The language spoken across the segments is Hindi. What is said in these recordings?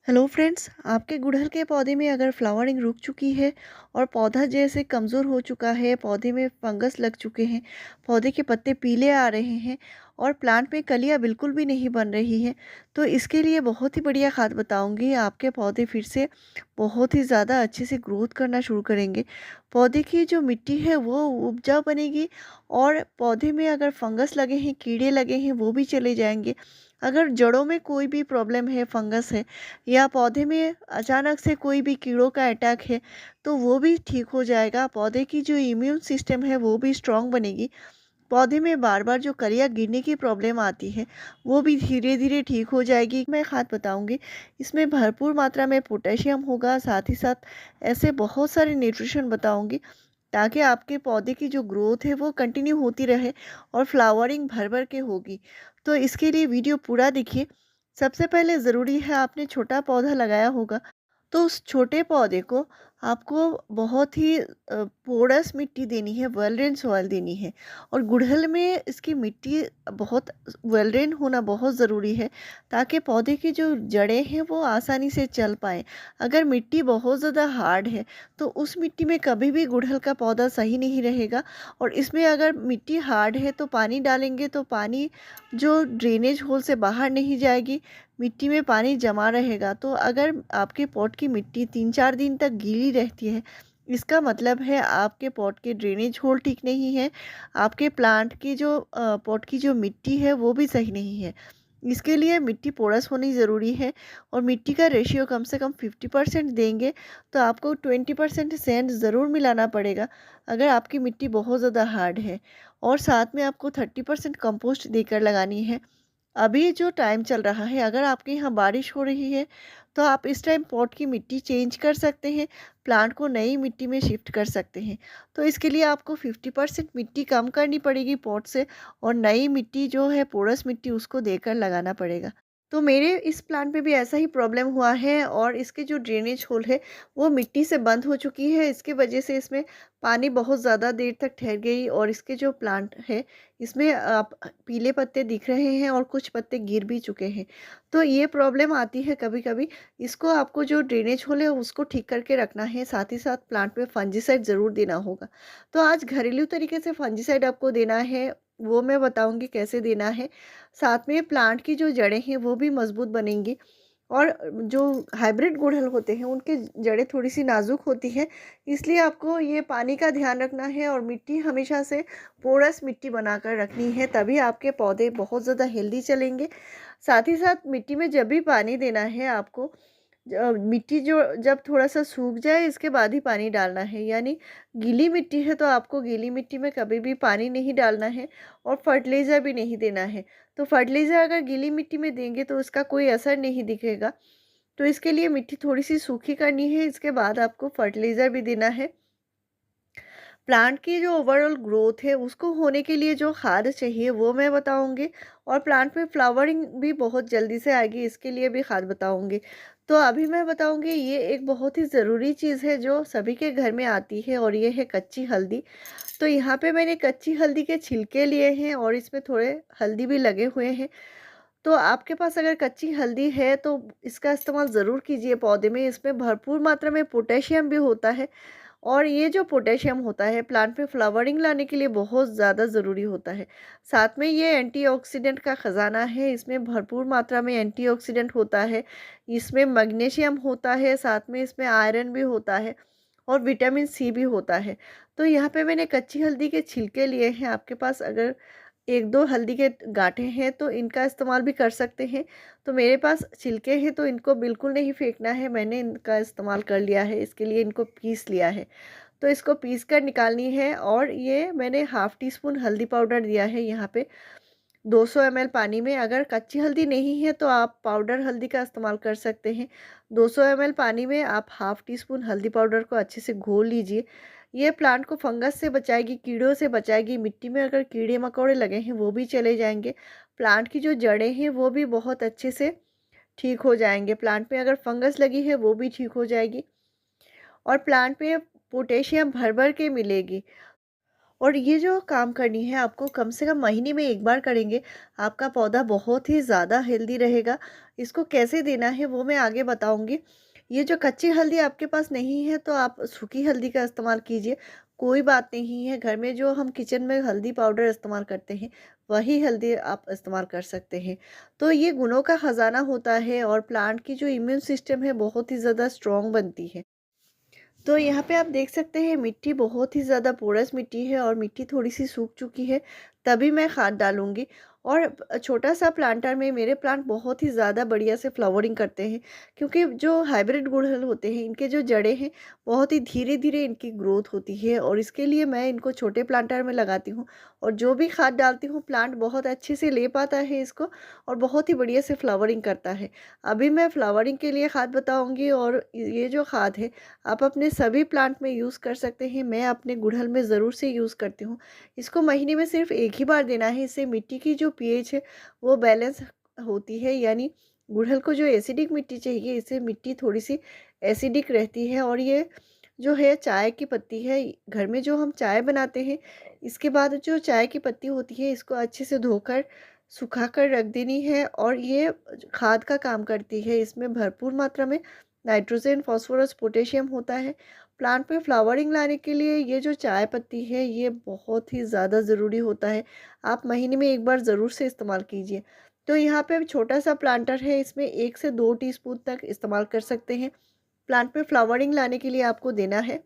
हेलो फ्रेंड्स, आपके गुड़हल के पौधे में अगर फ्लावरिंग रुक चुकी है और पौधा जैसे कमज़ोर हो चुका है, पौधे में फंगस लग चुके हैं, पौधे के पत्ते पीले आ रहे हैं और प्लांट में कलियां बिल्कुल भी नहीं बन रही हैं, तो इसके लिए बहुत ही बढ़िया खाद बताऊंगी। आपके पौधे फिर से बहुत ही ज़्यादा अच्छे से ग्रोथ करना शुरू करेंगे। पौधे की जो मिट्टी है वो उपजाऊ बनेगी और पौधे में अगर फंगस लगे हैं, कीड़े लगे हैं, वो भी चले जाएंगे। अगर जड़ों में कोई भी प्रॉब्लम है, फंगस है या पौधे में अचानक से कोई भी कीड़ों का अटैक है, तो वो भी ठीक हो जाएगा। पौधे की जो इम्यून सिस्टम है वो भी स्ट्रांग बनेगी। पौधे में बार बार जो कलियां गिरने की प्रॉब्लम आती है वो भी धीरे धीरे ठीक हो जाएगी। मैं खाद बताऊंगी, इसमें भरपूर मात्रा में पोटेशियम होगा, साथ ही साथ ऐसे बहुत सारे न्यूट्रिशन बताऊंगी ताकि आपके पौधे की जो ग्रोथ है वो कंटिन्यू होती रहे और फ्लावरिंग भर भर के होगी। तो इसके लिए वीडियो पूरा देखिए। सबसे पहले ज़रूरी है, आपने छोटा पौधा लगाया होगा तो उस छोटे पौधे को आपको बहुत ही पोरस मिट्टी देनी है, वेल ड्रेन सॉइल देनी है। और गुड़हल में इसकी मिट्टी बहुत वेल ड्रेन होना बहुत ज़रूरी है ताकि पौधे की जो जड़ें हैं वो आसानी से चल पाएँ। अगर मिट्टी बहुत ज़्यादा हार्ड है तो उस मिट्टी में कभी भी गुड़हल का पौधा सही नहीं रहेगा। और इसमें अगर मिट्टी हार्ड है तो पानी डालेंगे तो पानी जो ड्रेनेज होल से बाहर नहीं जाएगी, मिट्टी में पानी जमा रहेगा। तो अगर आपके पॉट की मिट्टी 3-4 दिन तक गीली रहती है, इसका मतलब है आपके पॉट के ड्रेनेज होल ठीक नहीं है, आपके प्लांट की जो पॉट की जो मिट्टी है वो भी सही नहीं है। इसके लिए मिट्टी पोरस होनी ज़रूरी है और मिट्टी का रेशियो कम से कम 50% देंगे तो आपको 20% सैंड ज़रूर मिलाना पड़ेगा अगर आपकी मिट्टी बहुत ज़्यादा हार्ड है। और साथ में आपको 30% कंपोस्ट देकर लगानी है। अभी जो टाइम चल रहा है, अगर आपके यहाँ बारिश हो रही है तो आप इस टाइम पॉट की मिट्टी चेंज कर सकते हैं, प्लांट को नई मिट्टी में शिफ्ट कर सकते हैं। तो इसके लिए आपको 50% मिट्टी कम करनी पड़ेगी पॉट से और नई मिट्टी जो है पोरस मिट्टी उसको देकर लगाना पड़ेगा। तो मेरे इस प्लांट में भी ऐसा ही प्रॉब्लम हुआ है और इसके जो ड्रेनेज होल है वो मिट्टी से बंद हो चुकी है। इसकी वजह से इसमें पानी बहुत ज़्यादा देर तक ठहर गई और इसके जो प्लांट है इसमें आप पीले पत्ते दिख रहे हैं और कुछ पत्ते गिर भी चुके हैं। तो ये प्रॉब्लम आती है कभी-कभी। इसको आपको जो ड्रेनेज होल है उसको ठीक करके रखना है, साथ ही साथ प्लांट में फंजीसाइड ज़रूर देना होगा। तो आज घरेलू तरीके से फंजीसाइड आपको देना है, वो मैं बताऊँगी कैसे देना है। साथ में प्लांट की जो जड़ें हैं वो भी मज़बूत बनेंगी। और जो हाइब्रिड गुड़हल होते हैं उनकी जड़ें थोड़ी-सी नाज़ुक होती हैं, इसलिए आपको ये पानी का ध्यान रखना है और मिट्टी हमेशा से पोरस मिट्टी बनाकर रखनी है, तभी आपके पौधे बहुत ज़्यादा हेल्दी चलेंगे। साथ ही साथ मिट्टी में जब भी पानी देना है आपको, मिट्टी जो जब थोड़ा-सा सूख जाए इसके बाद ही पानी डालना है। यानी गीली मिट्टी है तो आपको गीली मिट्टी में कभी भी पानी नहीं डालना है और फर्टिलाइज़र भी नहीं देना है। तो फर्टिलाइज़र अगर गीली मिट्टी में देंगे तो उसका कोई असर नहीं दिखेगा। तो इसके लिए मिट्टी थोड़ी-सी सूखी करनी है, इसके बाद आपको फर्टिलाइज़र भी देना है। प्लांट की जो ओवरऑल ग्रोथ है उसको होने के लिए जो खाद चाहिए वो मैं बताऊंगी और प्लांट में फ्लावरिंग भी बहुत जल्दी से आएगी, इसके लिए भी खाद बताऊंगी। तो अभी मैं बताऊंगी ये एक बहुत ही ज़रूरी चीज़ है जो सभी के घर में आती है और ये है कच्ची हल्दी। तो यहाँ पे मैंने कच्ची हल्दी के छिलके लिए हैं और इसमें थोड़े हल्दी भी लगे हुए हैं। तो आपके पास अगर कच्ची हल्दी है तो इसका इस्तेमाल ज़रूर कीजिए पौधे में। इसमें भरपूर मात्रा में पोटेशियम भी होता है और ये जो पोटेशियम होता है प्लांट में फ्लावरिंग लाने के लिए बहुत ज़्यादा ज़रूरी होता है। साथ में ये एंटीऑक्सीडेंट का ख़जाना है, इसमें भरपूर मात्रा में एंटीऑक्सीडेंट होता है, इसमें मैग्नीशियम होता है, साथ में इसमें आयरन भी होता है और विटामिन सी भी होता है। तो यहाँ पे मैंने कच्ची हल्दी के छिलके लिए हैं, आपके पास अगर 1-2 हल्दी के गाँठें हैं तो इनका इस्तेमाल भी कर सकते हैं। तो मेरे पास छिलके हैं तो इनको बिल्कुल नहीं फेंकना है, मैंने इनका इस्तेमाल कर लिया है, इसके लिए इनको पीस लिया है। तो इसको पीस कर निकालनी है और ये मैंने हाफ़ टी स्पून हल्दी पाउडर दिया है यहाँ पे 200 ml पानी में। अगर कच्ची हल्दी नहीं है तो आप पाउडर हल्दी का इस्तेमाल कर सकते हैं। 200 ml पानी में आप हाफ़ टी स्पून हल्दी पाउडर को अच्छे से घोल लीजिए। ये प्लांट को फंगस से बचाएगी, कीड़ों से बचाएगी। मिट्टी में अगर कीड़े मकोड़े लगे हैं वो भी चले जाएंगे। प्लांट की जो जड़ें हैं वो भी बहुत अच्छे से ठीक हो जाएंगे। प्लांट में अगर फंगस लगी है वो भी ठीक हो जाएगी और प्लांट में पोटेशियम भर भर के मिलेगी। और ये जो काम करनी है आपको कम से कम महीने में एक बार करेंगे, आपका पौधा बहुत ही ज़्यादा हेल्दी रहेगा। इसको कैसे देना है वो मैं आगे बताऊँगी। ये जो कच्ची हल्दी आपके पास नहीं है तो आप सूखी हल्दी का इस्तेमाल कीजिए, कोई बात नहीं है। घर में जो हम किचन में हल्दी पाउडर इस्तेमाल करते हैं, वही हल्दी आप इस्तेमाल कर सकते हैं। तो ये गुणों का ख़ज़ाना होता है और प्लांट की जो इम्यून सिस्टम है बहुत ही ज़्यादा स्ट्रॉन्ग बनती है। तो यहाँ पे आप देख सकते हैं मिट्टी बहुत ही ज़्यादा पोरस मिट्टी है और मिट्टी थोड़ी-सी सूख चुकी है, तभी मैं खाद डालूँगी। और छोटा-सा प्लांटर में मेरे प्लांट बहुत ही ज़्यादा बढ़िया से फ्लावरिंग करते हैं, क्योंकि जो हाइब्रिड गुड़हल होते हैं, इनके जो जड़ें हैं, बहुत ही धीरे-धीरे इनकी ग्रोथ होती है और इसके लिए मैं इनको छोटे प्लांटर में लगाती हूँ। और जो भी खाद डालती हूँ, प्लांट बहुत अच्छे से ले पाता है इसको और बहुत ही बढ़िया से फ्लावरिंग करता है। अभी मैं फ्लावरिंग के लिए खाद बताऊँगी और ये जो खाद है आप अपने सभी प्लांट में यूज़ कर सकते हैं। मैं अपने गुड़हल में ज़रूर से यूज़ करती हूँ। इसको महीने में सिर्फ एक ही बार देना है। इससे मिट्टी की जो पीएच है वो बैलेंस होती है, यानी गुड़हल को जो एसिडिक मिट्टी चाहिए, इससे मिट्टी थोड़ी-सी एसिडिक रहती है। और ये जो है चाय की पत्ती है, घर में जो हम चाय बनाते हैं, इसके बाद जो चाय की पत्ती होती है इसको अच्छे से धोकर, सुखाकर रख देनी है और ये खाद का काम करती है। इसमें भरपूर मात्रा में नाइट्रोजन, फास्फोरस, पोटेशियम होता है। प्लांट में फ्लावरिंग लाने के लिए ये जो चाय पत्ती है ये बहुत ही ज़्यादा ज़रूरी होता है। आप महीने में एक बार ज़रूर से इस्तेमाल कीजिए। तो यहाँ पे छोटा-सा प्लांटर है, इसमें 1 से 2 टीस्पून तक इस्तेमाल कर सकते हैं। प्लांट में फ्लावरिंग लाने के लिए आपको देना है।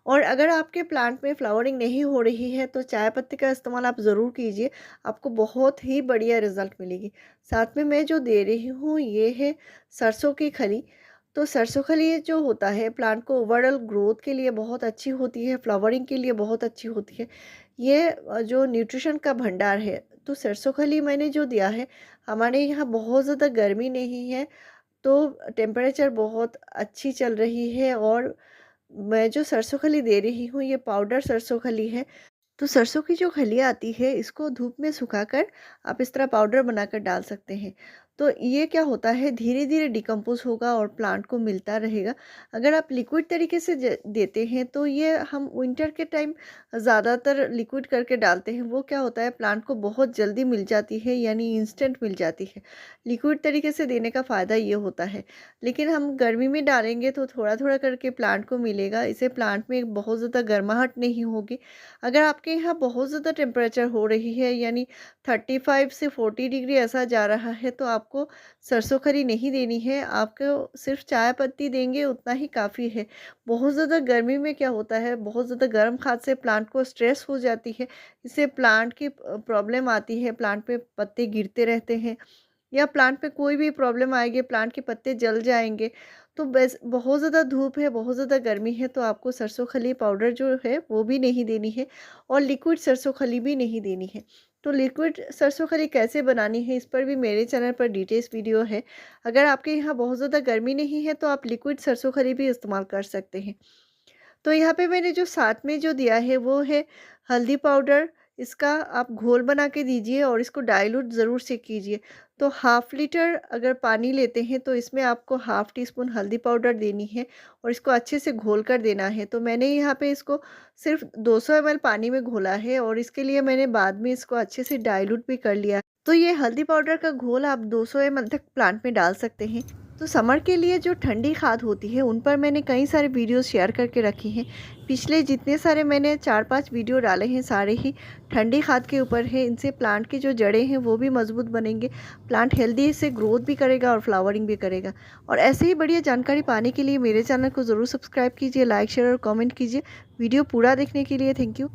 और अगर आपके प्लांट में फ्लावरिंग नहीं हो रही है तो चाय पत्ती का इस्तेमाल आप ज़रूर कीजिए, आपको बहुत ही बढ़िया रिज़ल्ट मिलेगी। साथ में मैं जो दे रही हूँ ये है सरसों की खली। तो सरसों खली जो होता है प्लांट को ओवरऑल ग्रोथ के लिए बहुत अच्छी होती है, फ्लावरिंग के लिए बहुत अच्छी होती है। ये जो न्यूट्रिशन का भंडार है, तो सरसों खली मैंने जो दिया है, हमारे यहाँ बहुत ज़्यादा गर्मी नहीं है, तो टेम्परेचर बहुत अच्छी चल रही है। और मैं जो सरसों खली दे रही हूँ ये पाउडर सरसों खली है। तो सरसों की जो खलियाँ आती है इसको धूप में सुखाकर आप इस तरह पाउडर बनाकर डाल सकते हैं। तो ये क्या होता है, धीरे धीरे डिकम्पोज होगा और प्लांट को मिलता रहेगा। अगर आप लिक्विड तरीके से देते हैं तो ये हम विंटर के टाइम ज़्यादातर लिक्विड करके डालते हैं, वो क्या होता है प्लांट को बहुत जल्दी मिल जाती है, यानी इंस्टेंट मिल जाती है। लिक्विड तरीके से देने का फ़ायदा ये होता है। लेकिन हम गर्मी में डालेंगे तो थोड़ा थोड़ा करके प्लांट को मिलेगा, इससे प्लांट में बहुत ज़्यादा गर्माहट नहीं होगी। अगर आपके यहाँ बहुत ज़्यादा टेम्परेचर हो रही है, यानी 35 से 40 डिग्री ऐसा जा रहा है, तो आपको सरसों खली नहीं देनी है, आपको सिर्फ चाय पत्ती देंगे उतना ही काफ़ी है। बहुत ज़्यादा गर्मी में क्या होता है, बहुत ज़्यादा गर्म खाद से प्लांट को स्ट्रेस हो जाती है, इससे प्लांट की प्रॉब्लम आती है, प्लांट पे पत्ते गिरते रहते हैं या प्लांट पे कोई भी प्रॉब्लम आएगी, प्लांट के पत्ते जल जाएंगे। तो बस बहुत ज़्यादा धूप है, बहुत ज़्यादा गर्मी है, तो आपको सरसों खली पाउडर जो है वो भी नहीं देनी है और लिक्विड सरसों खली भी नहीं देनी है। तो लिक्विड सरसों खली कैसे बनानी है, इस पर भी मेरे चैनल पर डिटेल्स वीडियो है। अगर आपके यहाँ बहुत ज़्यादा गर्मी नहीं है तो आप लिक्विड सरसों खली भी इस्तेमाल कर सकते हैं। तो यहाँ पे मैंने जो साथ में जो दिया है वो है हल्दी पाउडर। इसका आप घोल बना के दीजिए और इसको डाइल्यूट ज़रूर से कीजिए। तो हाफ़ लीटर अगर पानी लेते हैं तो इसमें आपको हाफ़ टी स्पून हल्दी पाउडर देनी है और इसको अच्छे से घोल कर देना है। तो मैंने यहाँ पे इसको सिर्फ 200 ml पानी में घोला है और इसके लिए मैंने बाद में इसको अच्छे से डाइल्यूट भी कर लिया। तो ये हल्दी पाउडर का घोल आप 200 ml तक प्लांट में डाल सकते हैं। तो समर के लिए जो ठंडी खाद होती है उन पर मैंने कई सारे वीडियोस शेयर करके रखे हैं। पिछले जितने सारे मैंने 4-5 वीडियो डाले हैं सारे ही ठंडी खाद के ऊपर है। इनसे प्लांट की जो जड़ें हैं वो भी मजबूत बनेंगे, प्लांट हेल्दी से ग्रोथ भी करेगा और फ्लावरिंग भी करेगा। और ऐसे ही बढ़िया जानकारी पाने के लिए मेरे चैनल को ज़रूर सब्सक्राइब कीजिए, लाइक शेयर और कॉमेंट कीजिए। वीडियो पूरा देखने के लिए थैंक यू।